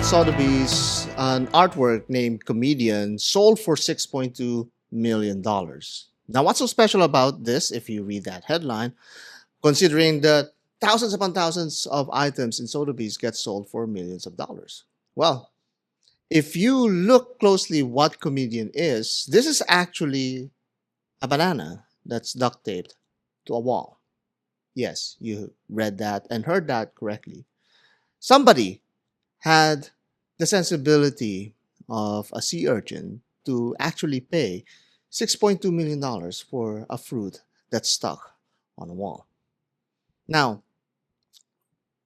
at Sotheby's, an artwork named Comedian sold for $6.2 million. Now, what's so special about this if you read that headline, considering that thousands upon thousands of items in Sotheby's get sold for millions of dollars? Well, if you look closely what Comedian is, this is actually a banana that's duct taped to a wall. Yes, you read that and heard that correctly. Somebody had the sensibility of a sea urchin to actually pay $6.2 million dollars for a fruit that's stuck on a wall. Now,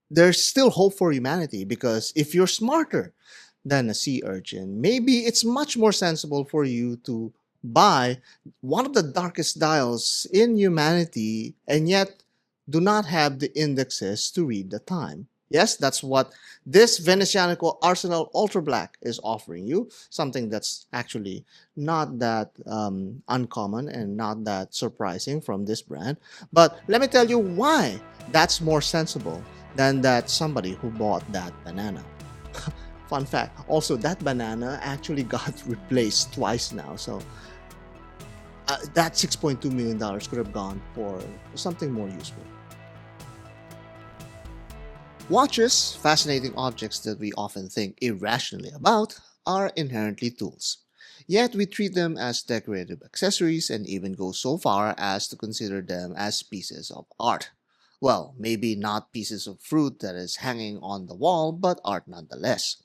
there's still hope for humanity because if you're smarter than a sea urchin, maybe it's much more sensible for you to buy one of the darkest dials in humanity and yet do not have the indexes to read the time. Yes, that's what this Venezianico Arsenale Ultrablack is offering you. Something that's actually not that uncommon and not that surprising from this brand. But let me tell you why that's more sensible than that somebody who bought that banana. Fun fact, also that banana actually got replaced twice now. So that $6.2 million dollars could have gone for something more useful. Watches, fascinating objects that we often think irrationally about, are inherently tools. Yet we treat them as decorative accessories and even go so far as to consider them as pieces of art. Well, maybe not pieces of fruit that is hanging on the wall, but art nonetheless.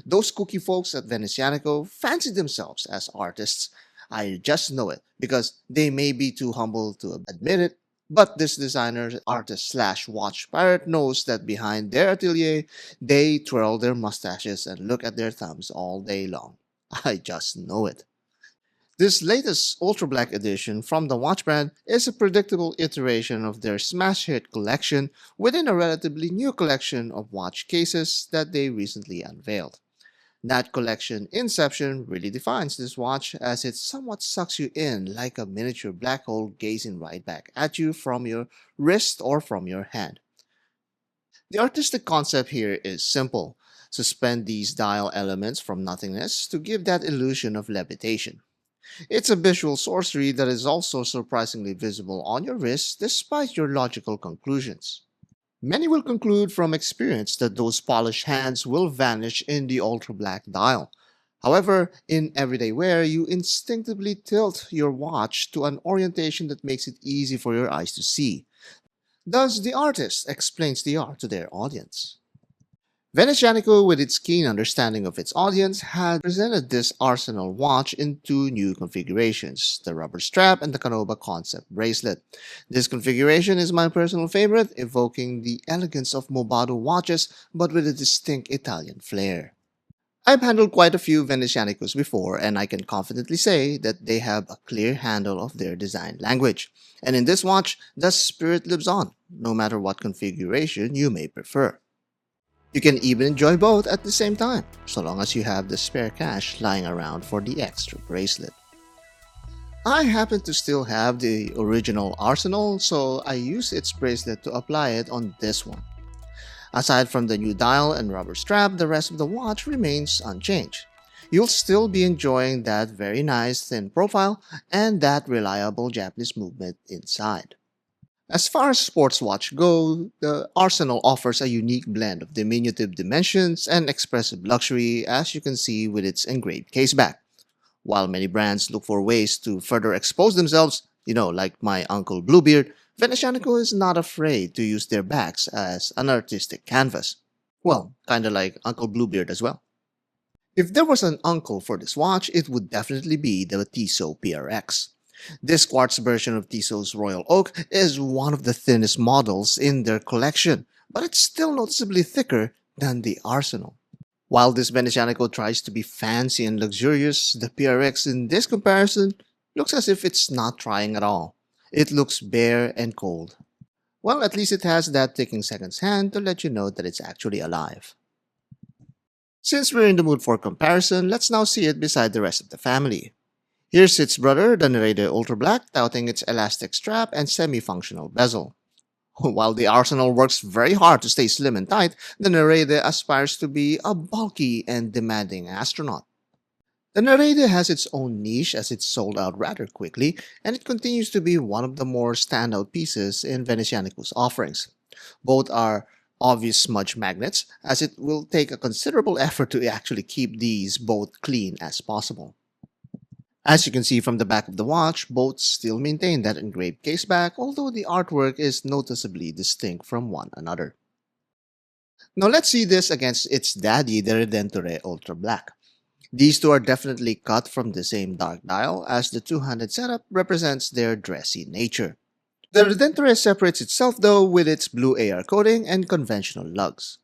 Those cookie folks at Venezianico fancy themselves as artists. I just know it because they may be too humble to admit it, but this designer, artist slash watch pirate knows that behind their atelier, they twirl their mustaches and look at their thumbs all day long. I just know it. This latest Ultra Black edition from the watch brand is a predictable iteration of their smash hit collection within a relatively new collection of watch cases that they recently unveiled. That collection inception really defines this watch as it somewhat sucks you in like a miniature black hole gazing right back at you from your wrist or from your hand. The artistic concept here is simple. Suspend these dial elements from nothingness to give that illusion of levitation. It's a visual sorcery that is also surprisingly visible on your wrist despite your logical conclusions. Many will conclude from experience that those polished hands will vanish in the ultra black dial. However, in everyday wear, you instinctively tilt your watch to an orientation that makes it easy for your eyes to see. Thus, the artist explains the art to their audience. Venezianico, with its keen understanding of its audience, had presented this Arsenal watch in two new configurations, the rubber strap and the Canova concept bracelet. This configuration is my personal favorite, evoking the elegance of Movado watches but with a distinct Italian flair. I've handled quite a few Venezianicos before, and I can confidently say that they have a clear handle of their design language. And in this watch, the spirit lives on, no matter what configuration you may prefer. You can even enjoy both at the same time, so long as you have the spare cash lying around for the extra bracelet. I happen to still have the original Arsenal, so I use its bracelet to apply it on this one. Aside from the new dial and rubber strap, the rest of the watch remains unchanged. You'll still be enjoying that very nice thin profile and that reliable Japanese movement inside. As far as sports watch go, the Arsenal offers a unique blend of diminutive dimensions and expressive luxury, as you can see with its engraved caseback. While many brands look for ways to further expose themselves, like my Uncle Bluebeard, Venetianico is not afraid to use their backs as an artistic canvas. Well, kinda like Uncle Bluebeard as well. If there was an uncle for this watch, it would definitely be the Tissot PRX. This quartz version of Tissot's Royal Oak is one of the thinnest models in their collection, but it's still noticeably thicker than the Arsenal. While this Venezianico tries to be fancy and luxurious, the PRX in this comparison looks as if it's not trying at all. It looks bare and cold. Well, at least it has that ticking seconds hand to let you know that it's actually alive. Since we're in the mood for comparison, let's now see it beside the rest of the family. Here's its brother, the Nerede Ultra Black, touting its elastic strap and semi-functional bezel. While the Arsenal works very hard to stay slim and tight, the Nerede aspires to be a bulky and demanding astronaut. The Nerede has its own niche as it sold out rather quickly, and it continues to be one of the more standout pieces in Venezianico's offerings. Both are obvious smudge magnets, as it will take a considerable effort to actually keep these both clean as possible. As you can see from the back of the watch, both still maintain that engraved caseback, although the artwork is noticeably distinct from one another. Now let's see this against its daddy, the Redentore Ultrablack. These two are definitely cut from the same dark dial, as the two-handed setup represents their dressy nature. The Redentore separates itself though with its blue AR coating and conventional lugs.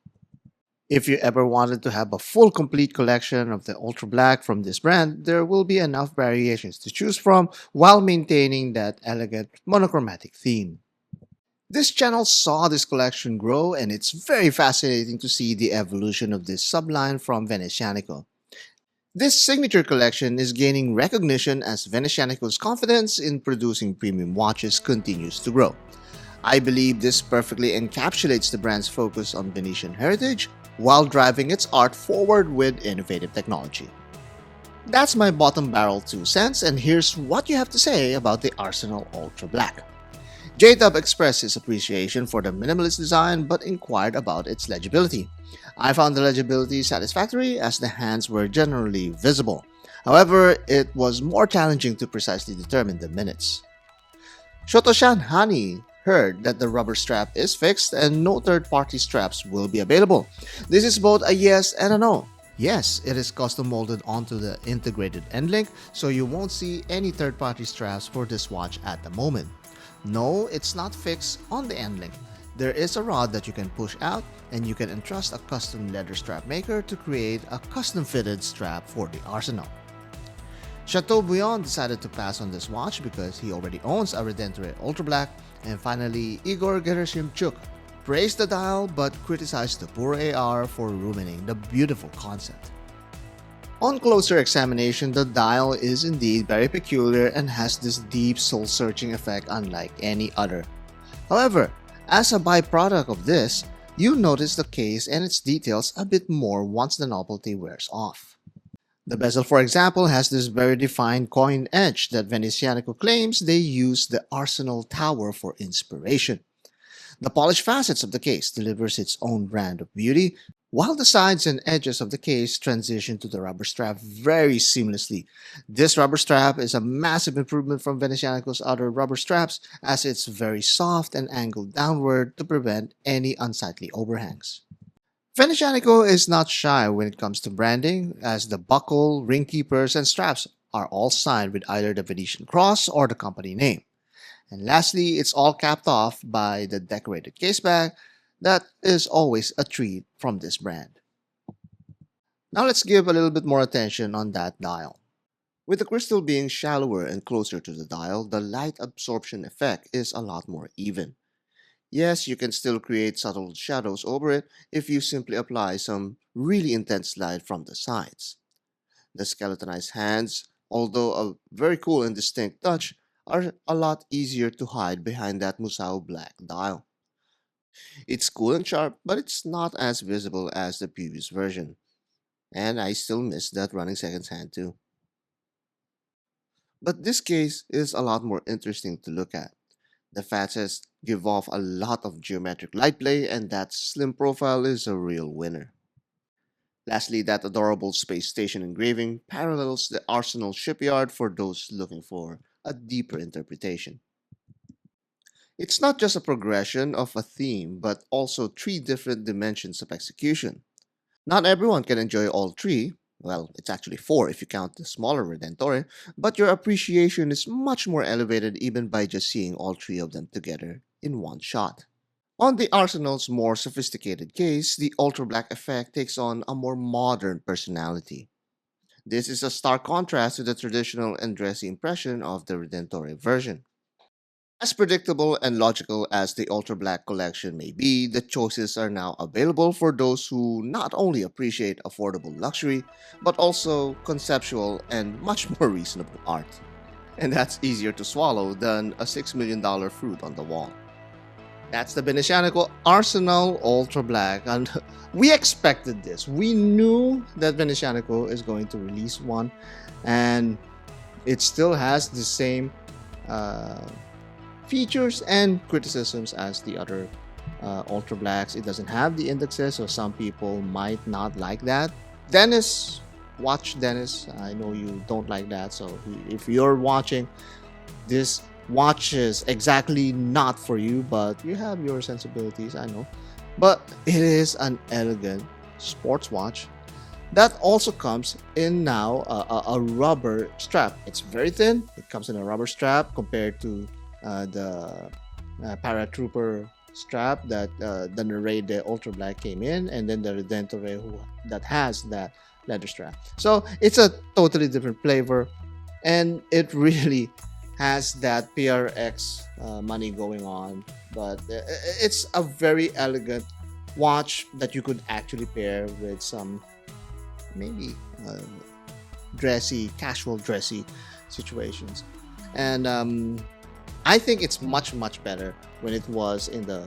If you ever wanted to have a full complete collection of the Ultra Black from this brand, there will be enough variations to choose from while maintaining that elegant monochromatic theme. This channel saw this collection grow, and it's very fascinating to see the evolution of this subline from Venezianico. This signature collection is gaining recognition as Venezianico's confidence in producing premium watches continues to grow. I believe this perfectly encapsulates the brand's focus on Venetian heritage while driving its art forward with innovative technology. That's my bottom barrel 2 cents, and here's what you have to say about the Arsenale Ultrablack. J-Tub expressed his appreciation for the minimalist design but inquired about its legibility. I found the legibility satisfactory as the hands were generally visible. However, it was more challenging to precisely determine the minutes. Shotoshan Hani heard that the rubber strap is fixed and no third-party straps will be available. This is both a yes and a no. Yes, it is custom molded onto the integrated end link, so you won't see any third-party straps for this watch at the moment. No, it's not fixed on the end link. There is a rod that you can push out, and you can entrust a custom leather strap maker to create a custom-fitted strap for the Arsenal. Chateaubriand decided to pass on this watch because he already owns a Redentore Ultrablack, and finally Igor Gerashimchuk praised the dial but criticized the poor AR for ruining the beautiful concept. On closer examination, the dial is indeed very peculiar and has this deep soul-searching effect unlike any other. However, as a byproduct of this, you notice the case and its details a bit more once the novelty wears off. The bezel, for example, has this very defined coin edge that Venezianico claims they use the Arsenal Tower for inspiration. The polished facets of the case delivers its own brand of beauty, while the sides and edges of the case transition to the rubber strap very seamlessly. This rubber strap is a massive improvement from Venezianico's other rubber straps, as it's very soft and angled downward to prevent any unsightly overhangs. Venezianico is not shy when it comes to branding, as the buckle, ring keepers, and straps are all signed with either the Venetian cross or the company name. And lastly, it's all capped off by the decorated caseback that is always a treat from this brand. Now let's give a little bit more attention on that dial. With the crystal being shallower and closer to the dial, the light absorption effect is a lot more even. Yes, you can still create subtle shadows over it if you simply apply some really intense light from the sides. The skeletonized hands, although a very cool and distinct touch, are a lot easier to hide behind that Musao black dial. It's cool and sharp, but it's not as visible as the previous version. And I still miss that running seconds hand too. But this case is a lot more interesting to look at. The facets give off a lot of geometric light play, and that slim profile is a real winner. Lastly, that adorable space station engraving parallels the Arsenal shipyard for those looking for a deeper interpretation. It's not just a progression of a theme, but also 3 different dimensions of execution. Not everyone can enjoy all 3. Well, it's actually 4 if you count the smaller Redentore, but your appreciation is much more elevated even by just seeing all 3 of them together in one shot. On the Arsenal's more sophisticated case, the Ultra Black effect takes on a more modern personality. This is a stark contrast to the traditional and dressy impression of the Redentore version. As predictable and logical as the Ultra Black collection may be, the choices are now available for those who not only appreciate affordable luxury, but also conceptual and much more reasonable art. And that's easier to swallow than a $6 million fruit on the wall. That's the Venezianico Arsenale Ultrablack, and we expected this. We knew that Venezianico is going to release one, and it still has the same features and criticisms as the other Ultrablacks. It doesn't have the indexes, so some people might not like that. Dennis, watch Dennis. I know you don't like that, so if you're watching, this watch is exactly not for you, but you have your sensibilities, I know. But it is an elegant sports watch that also comes in now a rubber strap. It's very thin. It comes in a rubber strap compared to the paratrooper strap that the Nereide Ultrablack came in, and then the Redentore that has that leather strap. So it's a totally different flavor, and it really has that PRX money going on. But it's a very elegant watch that you could actually pair with some maybe dressy, casual dressy situations. And I think it's much better when it was in the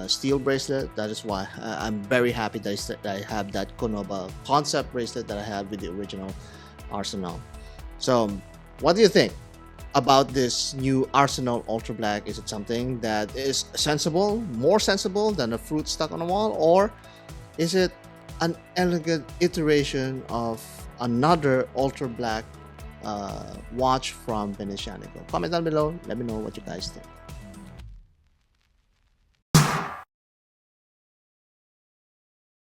steel bracelet. That is why I'm very happy that I have that Konoba concept bracelet that I have with the original Arsenal. So what do you think about this new Arsenal Ultrablack? Is it something that is sensible, more sensible than a fruit stuck on a wall, or is it an elegant iteration of another Ultrablack watch from Venezianico? Comment down below, let me know what you guys think.